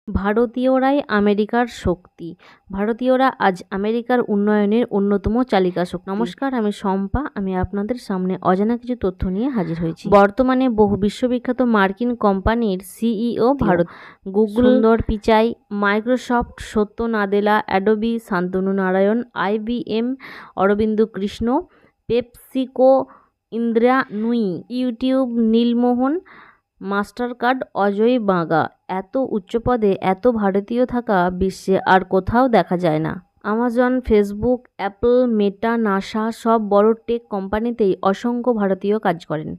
ভারতীয়রাই আমেরিকার শক্তি। ভারতীয়রা আজ আমেরিকার উন্নয়নের অন্যতম চালিকা শক্তি। নমস্কার, আমি শম্পা। আমি আপনাদের সামনে অজানা কিছু তথ্য নিয়ে হাজির হয়েছি। বর্তমানে বহু বিশ্ববিখ্যাত মার্কিন কোম্পানির সিইও ভারত। গুগল, সুন্দর পিচাই, মাইক্রোসফট, সত্য Nadella, Adobe, Shantanu Narayan, IBM, Aurobindo Krishna, PepsiCo, Indira নুই, ইউটিউব, নীলমোহন, মাস্টারকার্ড, অজয় বাঙ্গা। এত উচ্চ পদে এত ভারতীয় থাকা বিশ্বে আর কোথাও দেখা যায় না। আমাজন, ফেসবুক, অ্যাপল, মেটা, নাসা সব বড় টেক কোম্পানিতেই অসংখ্য ভারতীয় কাজ করেন।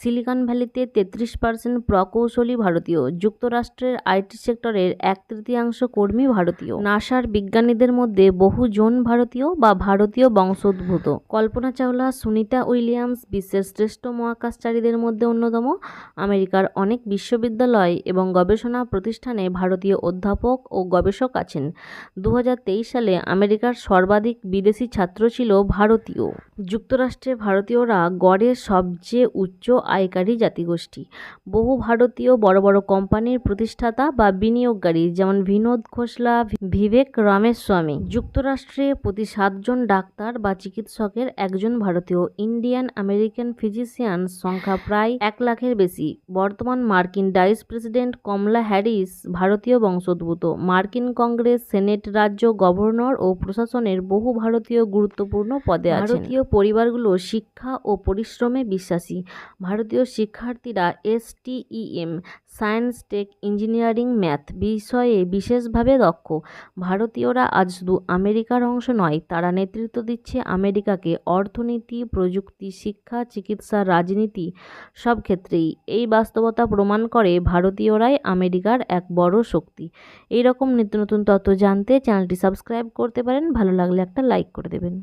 সিলিকন ভ্যালিতে 33% প্রকৌশলী ভারতীয়। যুক্তরাষ্ট্রের আইটি সেক্টরের 1/3 কর্মী ভারতীয়। নাসার বিজ্ঞানীদের মধ্যে বহুজন ভারতীয় বা ভারতীয় বংশোদ্ভূত। কল্পনা চাওলা, সুনিতা উইলিয়ামস বিশ্বের শ্রেষ্ঠ মহাকাশচারীদের মধ্যে অন্যতম। আমেরিকার অনেক বিশ্ববিদ্যালয় এবং গবেষণা প্রতিষ্ঠানে ভারতীয় অধ্যাপক ও গবেষক আছেন। 2023 সালে আমেরিকার সর্বাধিক বিদেশি ছাত্র ছিল ভারতীয়। যুক্তরাষ্ট্রে ভারতীয়রা গড়ে সবচেয়ে উচ্চ আয়কারী জাতিগোষ্ঠী। বহু ভারতীয় বড় বড় কোম্পানির প্রতিষ্ঠাতা বা বিনিয়োগকারী, যেমন বিনোদ খোসলা, ভিভেক রামাস্বামী। যুক্তরাষ্ট্রে প্রতি 7 জন ডাক্তার বা চিকিৎসকের একজন ভারতীয়। ইন্ডিয়ান আমেরিকান ফিজিশিয়ান সংখ্যা প্রায় 1 লাখের বেশি। বর্তমান মার্কিন ভাইস প্রেসিডেন্ট কমলা হ্যারিস ভারতীয় বংশোদ্ভূত। মার্কিন কংগ্রেস, সেনেট, রাজ্য, গভর্নর ও প্রশাসনের বহু ভারতীয় গুরুত্বপূর্ণ পদে আছেন। ভারতীয় পরিবারগুলো শিক্ষা ও পরিশ্রমে বিশ্বাসী। ভারতীয় শিক্ষার্থীরা STEM, science, tech, engineering, math বিষয়ে বিশেষভাবে দক্ষ। ভারতীয়রা আজ শুধু আমেরিকার অংশ নয়, তারা নেতৃত্ব দিচ্ছে আমেরিকাকে অর্থনীতি, প্রযুক্তি, শিক্ষা, চিকিৎসা, রাজনীতি সব ক্ষেত্রেই। এই বাস্তবতা প্রমাণ করে ভারতীয়রাই আমেরিকার এক বড় শক্তি। এই রকম নিত্য নতুন তথ্য জানতে চ্যানেলটি সাবস্ক্রাইব করতে পারেন। ভালো লাগলে একটা লাইক করে দেবেন।